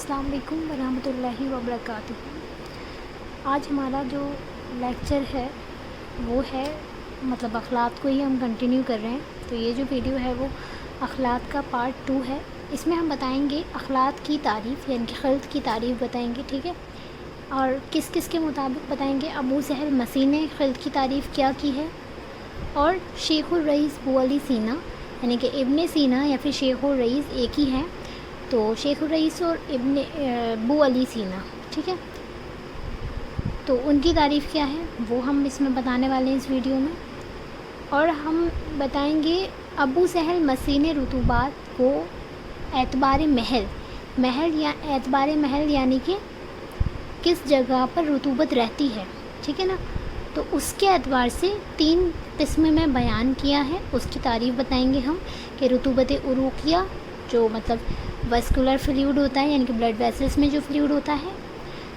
अस्सलाम वालेकुम वरहमतुल्लाहि वबरकातुहू। आज हमारा जो लेक्चर है वो है अखलाक को ही हम कंटिन्यू कर रहे हैं। तो ये जो वीडियो है वो अखलाक का पार्ट 2 है। इसमें हम बताएंगे अखलाक की तारीफ़ यानी कि खल्क़ की तारीफ़ बताएंगे, ठीक है। और किस किस के मुताबिक बताएंगे। अबू सहल मसीह ने खल्क़ की तारीफ़ क्या की है, और शेखुर रईस बू अली सीना यानी कि इब्ने सीना या फिर शेखुर रईस एक ही हैं, तो शेखुर रईस और इब्ने बू अली सीना, ठीक है। तो उनकी तारीफ़ क्या है वो हम इसमें बताने वाले हैं इस वीडियो में। और हम बताएंगे अबू सहल मसीह ने रुतूबात को एतबार महल या एतबार महल यानी कि किस जगह पर रुतूबत रहती है, ठीक है ना। तो उसके एतबार से 3 किस्म में बयान किया है, उसकी तारीफ़ बताएंगे हम कि रुतूबत उरूकिया जो वस्कुलर फ्लूइड होता है यानी कि ब्लड वेसल्स में जो फ्लूइड होता है,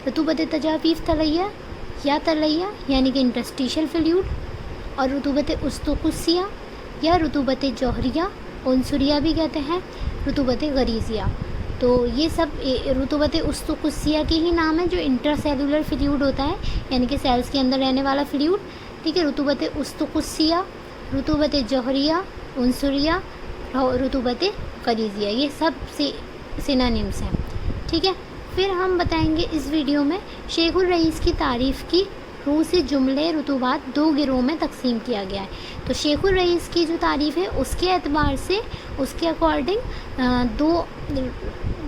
रुतूबत तजावीफ़ तलैया यानी कि इंटरस्टिशियल फ्लूइड, और रुतूबत उस्तुकुसिया या रुतूबत जौहरिया उनसुरिया भी कहते हैं, रुतूबत गरीज़िया। तो ये सब रुतूबत उस्तुकुसिया के ही नाम है जो इंटरसेलुलर फ्लूइड होता है यानी कि सेल्स के अंदर रहने वाला फ्लूइड, ठीक है। रुतूबत उस्तुकुसिया, रुतूबत जौहरिया, उनसुरिया, रुतूबत गरीज़िया, ये सब सिनोनिम्स हैं, ठीक है। फिर हम बताएंगे इस वीडियो में शेखुर रईस की तारीफ़ की रूह से जुमले रुतूबात 2 गिरोह में तकसीम किया गया है। तो शेखुर रईस की जो तारीफ़ है उसके एतबार से उसके अकॉर्डिंग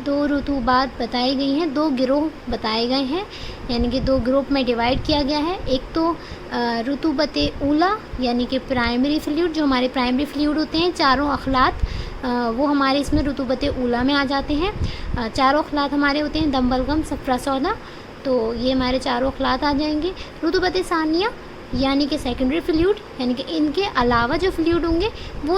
दो रुतूबात बताई गई हैं, 2 गिरोह बताए गए हैं यानी कि 2 ग्रुप में डिवाइड किया गया है। एक तो रुतूबत ऊला यानी कि प्राइमरी फ्लूइड, जो हमारे प्राइमरी फ्लूइड होते हैं, चारों अखलात वो हमारे इसमें रुतूबत ऊला में आ जाते हैं। चारों अखलात हमारे होते हैं दम बलगम सफ़रा सौदा, तो ये हमारे चारों अखलात आ जाएंगे। रुतूबत सानिया यानी कि सेकेंडरी फ्लूइड यानी कि इनके अलावा जो फ्लूइड होंगे वो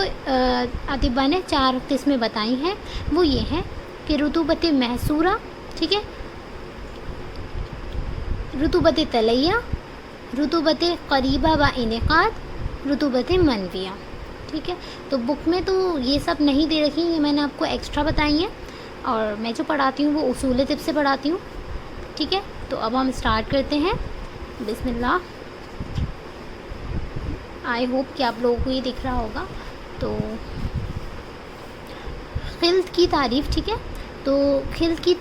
अतिबा ने 4 किस्में बताई हैं, वो ये हैं कि रुतूबत महसूरा, ठीक है, रुतूबत तलैया, रुतूबत करीबा व इनेकाद, रुतूबत मनविया, ठीक है। तो बुक में तो ये सब नहीं दे रखी, ये मैंने आपको एक्स्ट्रा बताई हैं और मैं जो पढ़ाती हूँ वो उसूल तिब से पढ़ाती हूँ, ठीक है। तो अब हम स्टार्ट करते हैं, बिस्मिल्लाह। आई होप कि आप लोगों को ये दिख रहा होगा। तो खिल्क़ की तारीफ़, ठीक है। तो खिल्क़ की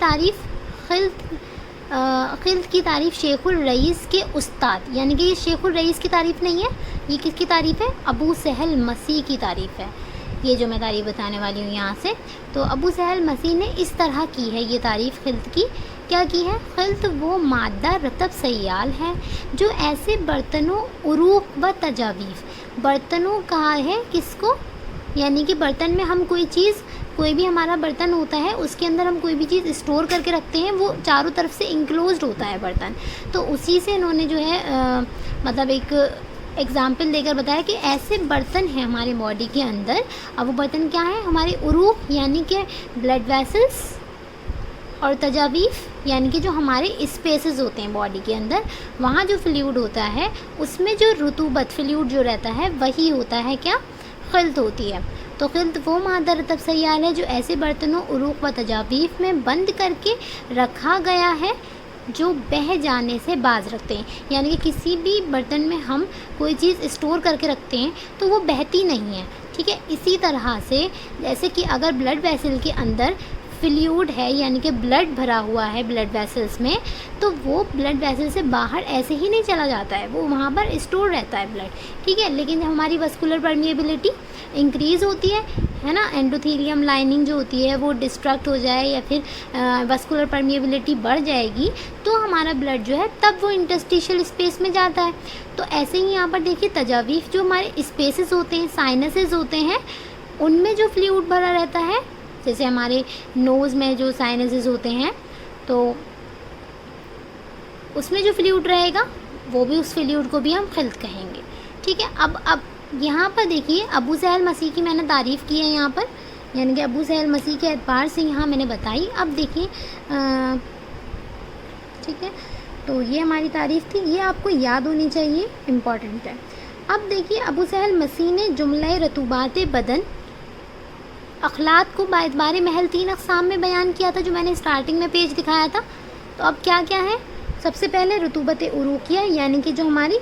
तारीफ़ शेखुर रईस के उस्ताद यानी कि ये शेखुर रईस की तारीफ़ नहीं है, ये किसकी तारीफ़ है, अबू सहल मसीह की तारीफ़ है, ये जो मैं तारीफ़ बताने वाली हूँ यहाँ से। तो अबू सहल मसीह ने इस तरह की है ये तारीफ़ खिल्क़ की, क्या की है। खिल्क़ वो मादा रतब सयाल है जो ऐसे बर्तनों उरूक़ व तजावीफ़, बर्तनों कहा है किसको, यानी कि बर्तन में हम कोई भी हमारा बर्तन होता है उसके अंदर हम कोई भी चीज़ स्टोर करके रखते हैं, वो चारों तरफ से इंक्लोज्ड होता है बर्तन। तो उसी से इन्होंने जो है एक एग्ज़ाम्पल देकर बताया कि ऐसे बर्तन हैं हमारे बॉडी के अंदर। अब वो बर्तन क्या है, हमारे उरूक़ यानी कि ब्लड वेसल्स, और तजावीफ़ यानी कि जो हमारे स्पेसेस होते हैं बॉडी के अंदर, वहाँ जो फ्लूइड होता है उसमें जो रुतूबत फ्लूइड जो रहता है वही होता है क्या, खिल्क़ होती है। तो खिल्क़ वो मादा रतब सयाल है जो ऐसे बर्तनों उरूक़ व तजावीफ़ में बंद करके रखा गया है जो बह जाने से बाज रखते हैं, यानी कि किसी भी बर्तन में हम कोई चीज़ स्टोर करके रखते हैं तो वो बहती नहीं है, ठीक है। इसी तरह से जैसे कि अगर ब्लड वेसल के अंदर फ्लूइड है यानी कि ब्लड भरा हुआ है ब्लड वेसल्स में, तो वो ब्लड वेसल से बाहर ऐसे ही नहीं चला जाता है, वो वहाँ पर स्टोर रहता है ब्लड, ठीक है। लेकिन जब हमारी वस्कुलर परमिएबिलिटी इंक्रीज़ होती है ना, एंडोथेलियम लाइनिंग जो होती है वो डिस्ट्रक्ट हो जाए या फिर वस्कुलर परमिएबिलिटी बढ़ जाएगी, तो हमारा ब्लड जो है तब वो इंटरस्टिशियल स्पेस में जाता है। तो ऐसे ही यहाँ पर देखिए तजावीफ़ जो हमारे स्पेसेस होते हैं, साइनसेस होते हैं, उनमें जो फ्लूइड भरा रहता है, जैसे हमारे नोज़ में जो साइनसेस होते हैं तो उसमें जो फ्लूइड रहेगा वो भी, उस फ्लूइड को भी हम खिल्क़ कहेंगे, ठीक है। अब यहाँ पर देखिए अबू सहल मसीह की मैंने तारीफ़ की है यहाँ पर, यानी कि अबू सहल मसीह के एतबार से यहाँ मैंने बताई। अब देखिए ठीक है, तो ये हमारी तारीफ़ थी, ये आपको याद होनी चाहिए, इम्पॉर्टेंट है। अब देखिए अबू सहल मसीह ने जुमला रुतूबात बदन اخلاط کو باعتبار محل 3 اقسام میں بیان کیا تھا جو میں نے اسٹارٹنگ میں پیج دکھایا تھا. تو اب کیا کیا ہے؟ سب سے پہلے رطوبت عروقیہ یعنی کہ جو ہماری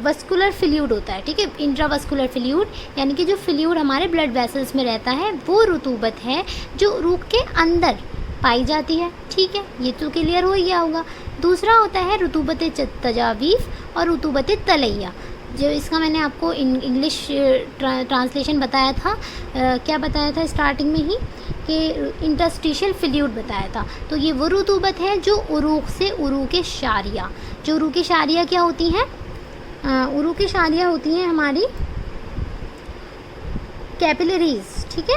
وسکولر فلیوڈ ہوتا ہے. ٹھیک ہے, انٹرا وسکولر فلیوڈ یعنی کہ جو فلیوڈ ہمارے بلڈ ویسلس میں رہتا ہے وہ رطوبت ہے جو عروق کے اندر پائی جاتی ہے. ٹھیک ہے, یہ تو کلیئر ہو گیا ہوگا. دوسرا ہوتا ہے رطوبت تجاویف اور رطوبت تلیہ, جو اس کا میں نے آپ کو انگلش ٹرانسلیشن بتایا تھا. کیا بتایا تھا اسٹارٹنگ میں ہی کہ انٹرسٹیشل فلیوڈ بتایا تھا. تو یہ وہ رطوبت ہے جو عروق سے عروق شاریہ, جو عروق شاریہ کیا ہوتی ہیں؟ عروق شاریہ ہوتی ہیں ہماری کیپلریز. ٹھیک ہے,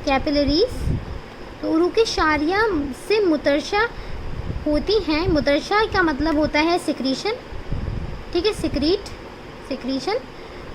کیپلریز. تو عروق شاریہ سے مترشح ہوتی ہیں. مترشح کا مطلب ہوتا ہے سیکریشن. ٹھیک ہے, سیکریشن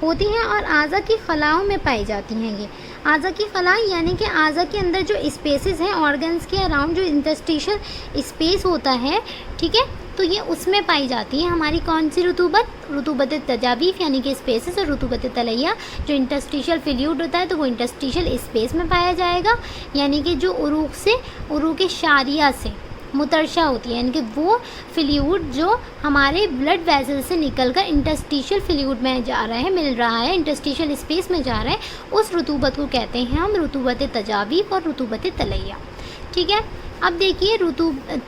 ہوتی ہیں اور اعضاء کی خلاؤں میں پائی جاتی ہیں. یہ اعضاء کی خلا یعنی کہ اعضاء کے اندر جو اسپیسز ہیں, آرگنز کے اراؤنڈ جو انٹرسٹیشل اسپیس ہوتا ہے, ٹھیک ہے, تو یہ اس میں پائی جاتی ہے ہماری کون سی رطوبت؟ رطوبت تجاویف یعنی کہ اسپیسز, اور رطوبت تلیہ جو انٹرسٹیشل فلیوڈ ہوتا ہے تو وہ انٹرسٹیشل اسپیس میں پایا جائے گا, یعنی کہ جو عروق سے عروق شاریہ سے مترشح ہوتی ہے, یعنی کہ وہ فلیوڈ جو ہمارے بلڈ ویسل سے نکل کر انٹرسٹیشل فلیوڈ میں جا رہا ہے, مل رہا ہے, انٹرسٹیشل اسپیس میں جا رہا ہے, اس رطوبت کو کہتے ہیں ہم رطوبت تجاویف اور رطوبت تلیہ. ٹھیک ہے, اب دیکھیے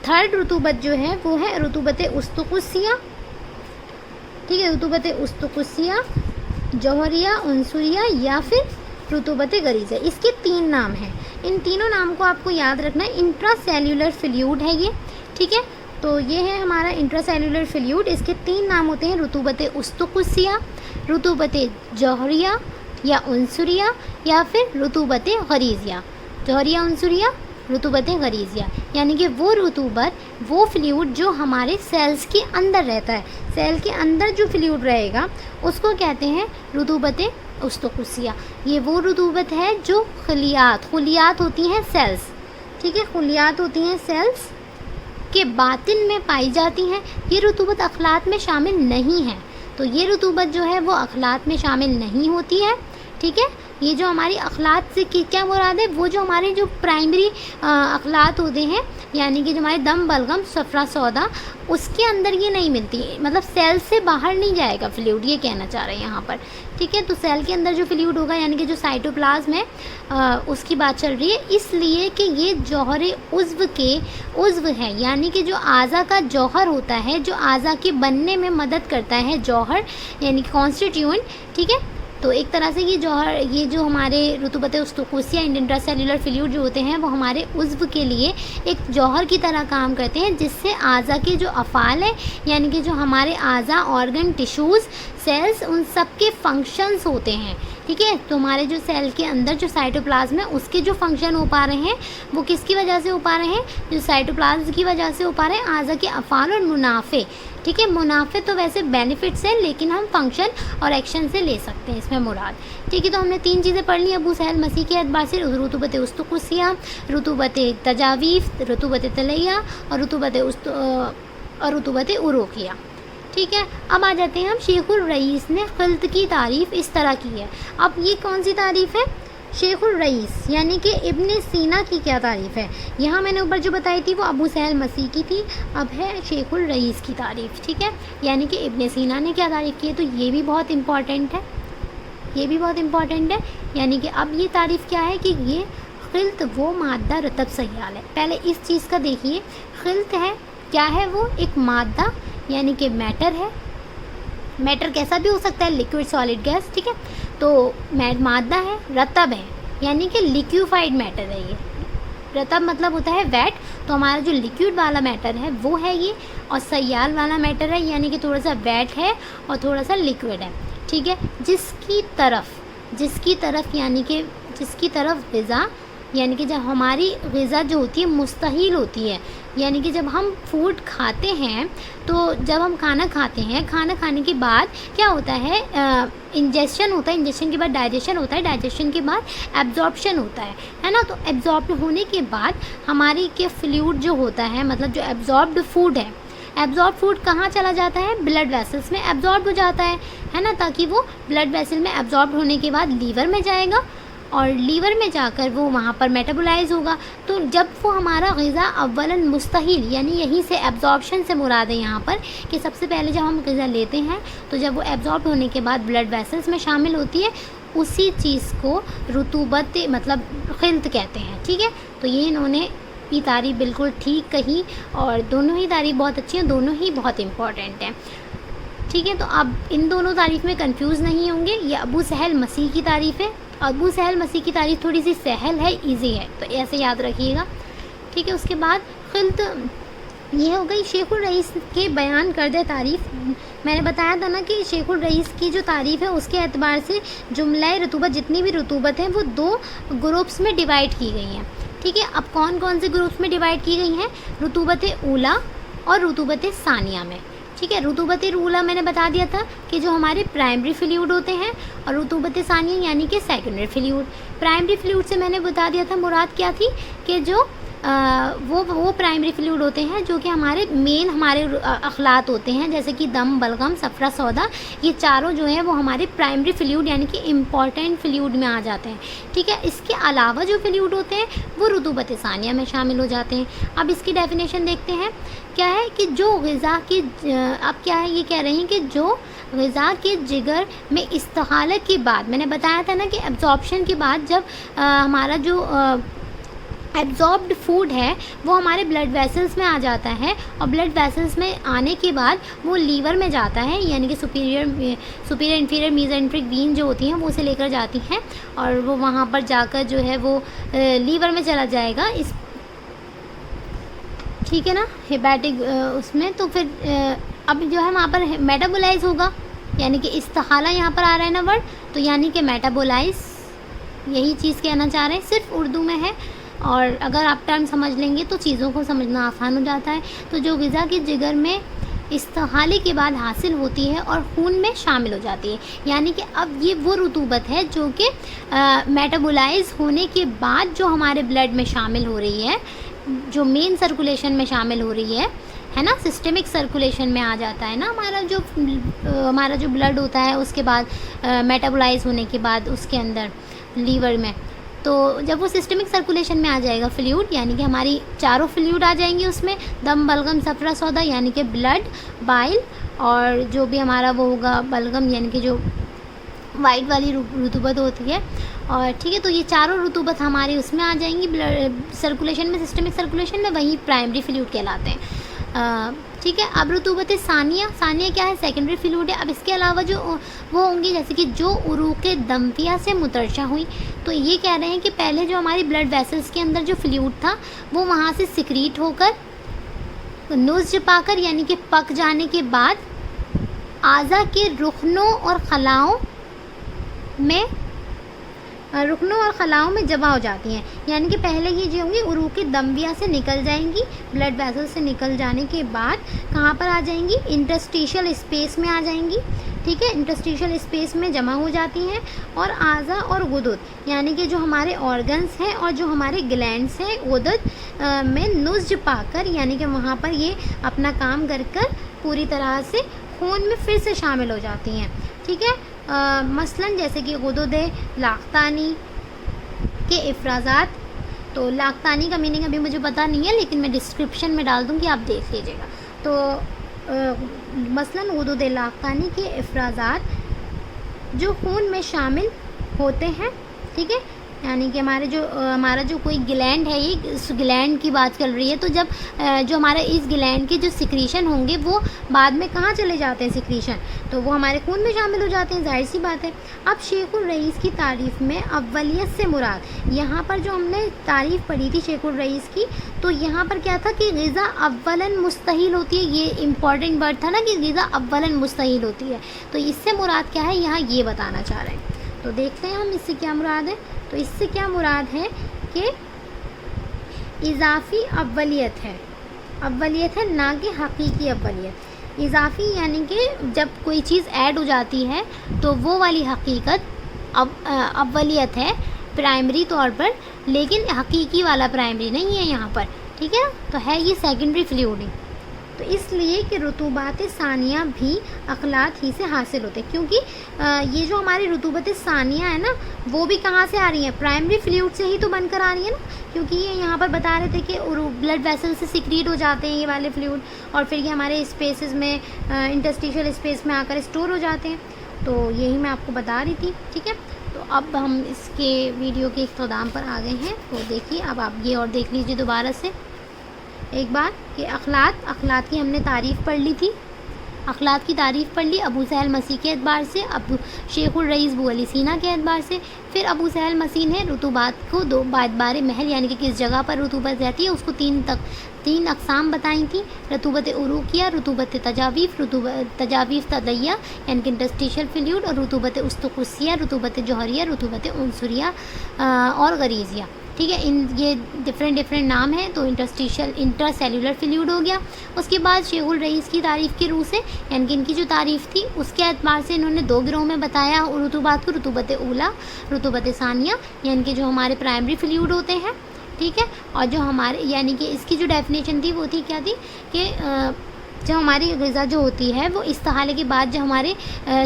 تھرڈ رطوبت جو ہے وہ ہے رطوبت استقصیہ. ٹھیک ہے, رطوبت استقصیہ, جوہریہ, عنصریہ یا پھر رطوبت غریزہ. اس کے 3 نام ہیں. ان تینوں نام کو آپ کو یاد رکھنا ہے. انٹرا سیلولر فلیوڈ ہے یہ. ٹھیک ہے, تو یہ ہے ہمارا انٹرا سیلولر فلیوڈ. اس کے 3 نام ہوتے ہیں رطوبت استقصیہ, رطوبت جوہریہ یا عنصریہ یا پھر رطوبت غریزیہ. جوہریہ, عنصریہ, رطوبت غریزیہ یعنی کہ وہ رطوبت, وہ فلیوڈ جو ہمارے سیلز کے اندر رہتا ہے. سیل کے اندر جو فلیوڈ رہے گا اس کو کہتے ہیں رطوبت استقصیہ. یہ وہ رطوبت ہے جو خلیات ہوتی ہیں سیلز. ٹھیک ہے, خلیات ہوتی ہیں سیلز کے باطن میں پائی جاتی ہیں. یہ رطوبت اخلاط میں شامل نہیں ہے. تو یہ رطوبت جو ہے وہ اخلاط میں شامل نہیں ہوتی ہے. ٹھیک ہے, یہ جو ہماری اخلاط سے کیا مراد ہے؟ وہ جو ہمارے جو پرائمری اخلاط ہوتے ہیں یعنی کہ جو ہمارے دم, بلغم, صفرا سودا, اس کے اندر یہ نہیں ملتی, مطلب سیل سے باہر نہیں جائے گا فلیوڈ, یہ کہنا چاہ رہے ہیں یہاں پر. ٹھیک ہے, تو سیل کے اندر جو فلیوڈ ہوگا یعنی کہ جو سائٹوپلازم ہے اس کی بات چل رہی ہے, اس لیے کہ یہ جوہر عضو ہے, یعنی کہ جو اعضاء کا جوہر ہوتا ہے, جو اعضاء کے بننے میں مدد کرتا ہے, جوہر یعنی کہ کانسٹیٹیوئنٹ. ٹھیک ہے, تو ایک طرح سے یہ جو ہمارے رطوبت استقصیہ انٹرا سیلولر فلیوڈ جو ہوتے ہیں وہ ہمارے عضو کے لیے ایک جوہر کی طرح کام کرتے ہیں, جس سے اعضاء کے جو افعال ہیں یعنی کہ جو ہمارے اعضاء, آرگن, ٹیشوز, سیلز, ان سب کے فنکشنز ہوتے ہیں. ٹھیک ہے, تو ہمارے جو سیل کے اندر جو سائٹوپلازم ہے اس کے جو فنکشن ہو پا رہے ہیں وہ کس کی وجہ سے ہو پا رہے ہیں؟ جو سائٹوپلازم کی وجہ سے ہو پا رہے ہیں اعضاء کے افعال اور منافع. ٹھیک ہے, منافع تو ویسے بینیفٹس ہیں لیکن ہم فنکشن اور ایکشن سے لے سکتے ہیں اس میں مراد. ٹھیک ہے, تو ہم نے 3 چیزیں پڑھ لی ابو سہل مسیح کے اعتبار سے, رطوبت استقصیہ, رطوبت تجاویف, رطوبت تلیہ اور رطوبت عروقیہ. ٹھیک ہے, اب آ جاتے ہیں ہم. شیخ الرئیس نے خلط کی تعریف اس طرح کی ہے. اب یہ کون سی تعریف ہے؟ شیخ الرئیس یعنی کہ ابن سینا کی کیا تعریف ہے؟ یہاں میں نے اوپر جو بتائی تھی وہ ابو سہل مسیح کی تھی, اب ہے شیخ الرئیس کی تعریف. ٹھیک ہے, یعنی کہ ابن سینا نے کیا تعریف کی ہے, تو یہ بھی بہت امپورٹنٹ ہے, یعنی کہ اب یہ تعریف کیا ہے کہ یہ خلط وہ مادہ رطب سیال ہے. پہلے اس چیز کا دیکھیے, خلط ہے کیا ہے؟ وہ ایک مادہ یعنی کہ میٹر ہے. میٹر کیسا بھی ہو سکتا ہے, لیکوڈ, سالڈ, گیس. ٹھیک ہے, تو مادہ ہے, رطب ہے یعنی کہ لیکویفائڈ میٹر ہے. یہ رطب مطلب ہوتا ہے ویٹ, تو ہمارا جو لیکوڈ والا میٹر ہے وہ ہے یہ, اور سیال والا میٹر ہے یعنی کہ تھوڑا سا ویٹ ہے اور تھوڑا سا لیکوڈ ہے. ٹھیک ہے, جس کی طرف غذا یعنی کہ جب ہماری غذا جو ہوتی ہے مستحیل ہوتی ہے, یعنی کہ جب ہم فوڈ کھاتے ہیں تو جب ہم کھانا کھاتے ہیں, کھانا کھانے کے بعد کیا ہوتا ہے؟ انجیکشن ہوتا ہے, انجیکشن کے بعد ڈائجیشن ہوتا ہے, ڈائجیشن کے بعد ایبزارپشن ہوتا ہے نا. تو ایبزارب ہونے کے بعد ہماری کے فلوئڈ جو ہوتا ہے, مطلب جو ایبزاربڈ فوڈ ہے, एब्जॉर्ब फूड कहाँ चला जाता है, ब्लड वेसल्स में एब्जॉर्ब हो जाता है ना, ताकि वो ब्लड वेसल में एब्जॉर्ब होने के बाद लीवर में जाएगा और लीवर में जाकर वो वहाँ पर मेटाबोलाइज होगा। तो जब वो हमारा ग़िज़ा अव्वलन मुस्तहिल, यानी यहीं से एब्जॉर्प्शन से मुराद है यहाँ पर कि सबसे पहले जब हम ग़िज़ा लेते हैं तो जब वो एब्जॉर्ब होने के बाद ब्लड वेसल्स में शामिल होती है, उसी चीज़ को रुतूबत मतलब खिल्त कहते हैं। ठीक है, तो ये इन्होंने की तारीफ़ बिल्कुल ठीक कही और दोनों ही तारीफ़ बहुत अच्छी हैं, दोनों ही बहुत इम्पॉर्टेंट हैं। ठीक है, तो आप इन दोनों तारीफ़ में कंफ्यूज नहीं होंगे। ये अबू सहल मसीह की तारीफ़ है। अबू सहल मसीह की तारीफ़ थोड़ी सी सहल है, इजी है, तो ऐसे याद रखिएगा। ठीक है, उसके बाद खिल्त ये हो गई। शेखुल रईस के बयान करदे तारीफ़, मैंने बताया था ना कि शेखुल रईस की जो तारीफ़ है उसके एतबार से जुमला रतूबत, जितनी भी रतूबत हैं वो 2 ग्रुप्स में डिवाइड की गई हैं। ठीक है, अब कौन कौन से ग्रुप्स में डिवाइड की गई हैं, रतूबत ऊला और रतूबत सानिया में। ठीक है, रतूबत ऊला मैंने बता दिया था कि जो हमारे प्राइमरी फ्लूइड होते हैं, और रतूबत सानिया यानी कि सेकेंडरी फ्लूइड। प्राइमरी फ्लूइड से मैंने बता दिया था मुराद क्या थी कि जो वो प्राइमरी फ्लूइड होते हैं जो कि हमारे मेन हमारे अखलात होते हैं, जैसे कि दम, बलगम, सफ़रा, सौदा, ये चारों जो हैं वो हमारे प्राइमरी फ्लूइड यानी कि इम्पॉर्टेंट फ्लूइड में आ जाते हैं। ठीक है, इसके अलावा जो फ्लूइड होते हैं वो रतूबत सानिया में शामिल हो जाते हैं। अब इसकी डेफिनेशन देखते हैं क्या है कि जो ग़िज़ा की अब क्या है, ये कह रहे हैं कि जो ग़िज़ा के जिगर में इस्तिहालत के बाद, मैंने बताया था ना कि एब्जॉर्प्शन के बाद जब हमारा जो एब्जॉर्ब्ड फूड है वो हमारे ब्लड वेसल्स में आ जाता है और ब्लड वेसल्स में आने के बाद वो लीवर में जाता है, यानी कि सुपीरियर इंफीरियर मेसेंट्रिक वीन जो होती हैं वो उसे लेकर जाती हैं और वो वहाँ पर जाकर जो है वो लीवर में चला जाएगा। इस ठीक है ना, हेपेटिक उसमें, तो फिर अब जो है वहाँ पर मेटाबोलाइज होगा, यानी कि इस्तिहाला यहाँ पर आ रहा है ना वर्ड, तो यानी कि मेटाबोलाइज, यही चीज़ कहना चाह रहे हैं, सिर्फ उर्दू में है और अगर आप टर्म समझ लेंगे तो चीज़ों को समझना आसान हो जाता है। तो जो ग़िज़ा के जिगर में इस्तिहाले के बाद हासिल होती है और खून में शामिल हो जाती है, यानी कि अब ये वो रतूबत है जो कि मेटाबोलाइज होने के बाद जो हमारे ब्लड में शामिल हो रही है, जो मेन सर्कुलेशन में शामिल हो रही है ना, सिस्टमिक सर्कुलेशन में आ जाता है ना हमारा जो ब्लड होता है, उसके बाद मेटाबोलाइज होने के बाद उसके अंदर लीवर में, तो जब वो सिस्टमिक सर्कुलेशन में आ जाएगा फ्लूइड, यानी कि हमारी चारों फ्लूइड आ जाएंगी उसमें, दम, बलगम, सफ़रा, सौदा, यानी कि ब्लड, बाइल और जो भी हमारा वो होगा बलगम, यानी कि जो वाइट वाली रतूबत होती है। और ठीक है, तो ये चारों रतूबत हमारे उसमें आ जाएंगी ब्लड सर्कुलेशन में, सिस्टमिक सर्कुलेशन में, वही प्राइमरी फ्लूइड कहलाते हैं। ठीक है, अब रतूबत सानिया क्या है, सेकेंडरी फ्लूइड है। अब इसके अलावा जो वो होंगी जैसे कि जो उरूक़ दमफिया से मुतरशा हुई, तो ये कह रहे हैं कि पहले जो हमारी ब्लड वेसल्स के अंदर जो फ्लूइड था वो वहाँ से सिक्रीट होकर नुज़्ज पाकर, यानी कि पक जाने के बाद आज़ा के रुखनों और खलाओं में जमा हो जाती हैं, यानी कि पहले ये जो होंगी उरूक़ दमविया से निकल जाएंगी, ब्लड वेसल से निकल जाने के बाद कहाँ पर आ जाएंगी, इंटरस्टिशियल स्पेस में आ जाएंगी। ठीक है, इंटरस्टिशियल स्पेस में जमा हो जाती हैं और आज़ा और गुदद, यानी कि जो हमारे ऑर्गन्स हैं और जो हमारे ग्लैंड्स हैं गुदद में नुज़्ज पाकर, यानी कि वहाँ पर ये अपना काम कर पूरी तरह से खून में फिर से शामिल हो जाती हैं। ठीक है, मसलन जैसे कि गुदद लाख्तानी के इफ़राज़ात, तो लाख्तानी का मीनिंग अभी मुझे पता नहीं है लेकिन मैं डिस्क्रिप्शन में डाल दूँगी, आप देख लीजिएगा। तो मसलन गुदद लाख्तानी के इफ़राज़ात जो खून में शामिल होते हैं। ठीक है, यानी कि हमारा जो कोई ग्लैंड है, ये इस ग्लैंड की बात चल रही है, तो जब जो हमारा इस ग्लैंड के जो सिक्रीशन होंगे वो बाद में कहाँ चले जाते हैं सिक्रीशन, तो वो हमारे खून में शामिल हो जाते हैं, जाहिर सी बात है। अब शेखुल रईस की तारीफ़ में अव्वलियत से मुराद, यहाँ पर जो हमने तारीफ़ पढ़ी थी शेखुल रईस की, तो यहाँ पर क्या था कि ग़िज़ा अव्वलन मुस्तहिल होती है, ये इम्पॉर्टेंट वर्ड था ना कि ग़िज़ा अव्वलन मुस्तहिल होती है, तो इससे मुराद क्या है यहाँ ये बताना चाह रहे हैं। तो देखते हैं हम इससे क्या मुराद है। तो इससे क्या मुराद है कि इज़ाफ़ी अव्वलियत है ना कि हकीकी अव्वलियत। इज़ाफ़ी यानी कि जब कोई चीज़ ऐड हो जाती है तो वो वाली हकीकत अव्वलियत है प्राइमरी तौर पर, लेकिन हकीकी वाला प्राइमरी नहीं है यहाँ पर। ठीक है, तो है ये सेकेंडरी फ्लूइड। تو اس لیے کہ رطوبات ثانیہ بھی اخلاط ہی سے حاصل ہوتے ہیں، کیونکہ یہ جو ہماری رطوبت ثانیہ ہے نا وہ بھی کہاں سے آ رہی ہیں؟ پرائمری فلوئڈ سے ہی تو بن کر آ رہی ہیں نا، کیونکہ یہ یہاں پر بتا رہے تھے کہ بلڈ ویسل سے سیکریٹ ہو جاتے ہیں یہ والے فلوئڈ، اور پھر یہ ہمارے اسپیسز میں انٹرسٹیشل اسپیس میں آ کر اسٹور ہو جاتے ہیں، تو یہی میں آپ کو بتا رہی تھی، ٹھیک ہے۔ تو اب ہم اس کے ویڈیو کے اختتام پر آ گئے ہیں، تو دیکھیے اب آپ یہ اور دیکھ لیجیے دوبارہ سے ایک بار کہ اخلاط کی ہم نے تعریف پڑھ لی تھی، اخلاط کی تعریف پڑھ لی ابو سہل مسیح کے اعتبار سے، اب شیخ الرئیس بو علی سینا کے اعتبار سے، پھر ابو سہل مسیح نے رطوبات کو دو اعتبار محل یعنی کہ کس جگہ پر رطوبت رہتی ہے اس کو تین اقسام بتائی تھیں، رطوبت عروقیہ، رطوبت تجاویف تدلیہ یعنی کہ انٹرسٹیشل فلوئڈ، اور رطوبت استقصیہ، رطوبت جوہریہ، رطوبت عنصریہ اور غریزیہ، ٹھیک ہے۔ یہ ڈفرینٹ نام ہیں، تو انٹرا سیلولر فلوئڈ ہو گیا۔ اس کے بعد شیخ الرئیس کی تعریف کی روح سے یعنی کہ ان کی جو تعریف تھی اس کے اعتبار سے انہوں نے دو گروہ میں بتایا رطوبات کو، رطوبت اولا، رطوبت ثانیہ یعنی کہ جو ہمارے پرائمری فلوئڈ ہوتے ہیں، ٹھیک ہے، اور جو ہمارے یعنی کہ اس کی جو ڈیفینیشن تھی وہ تھی کیا تھی کہ جو ہماری غذا جو ہوتی ہے وہ استحالے کے بعد جو ہمارے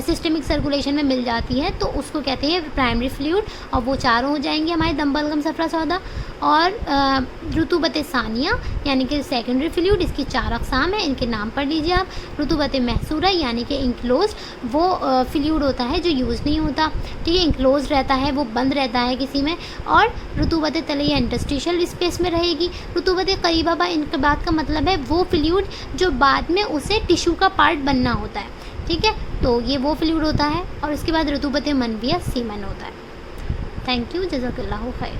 سسٹمک سرکولیشن میں مل جاتی ہے تو اس کو کہتے ہیں پرائمری فلوئڈ، اور وہ چاروں ہو جائیں گے ہمارے دم بلغم صفرا سودا۔ اور رطوبت ثانیہ یعنی کہ سیکنڈری فلوئڈ، اس کی 4 اقسام ہیں، ان کے نام پڑھ لیجیے آپ۔ رطوبت محصورہ یعنی کہ انکلوزڈ، وہ فلوئڈ ہوتا ہے جو یوز نہیں ہوتا، ٹھیک ہے، انکلوزڈ رہتا ہے، وہ بند رہتا ہے کسی میں۔ اور رطوبت طلیہ انٹرسٹیشل اسپیس میں رہے گی۔ رطوبت قریبہ با انقباض کا مطلب ہے وہ فلوئڈ جو بعد میں اسے ٹیشو کا پارٹ بننا ہوتا ہے، ٹھیک ہے، تو یہ وہ فلوئڈ ہوتا ہے۔ اور اس کے بعد رطوبت منویہ سیمن ہوتا ہے۔ تھینک یو، جزاک اللہ خیر۔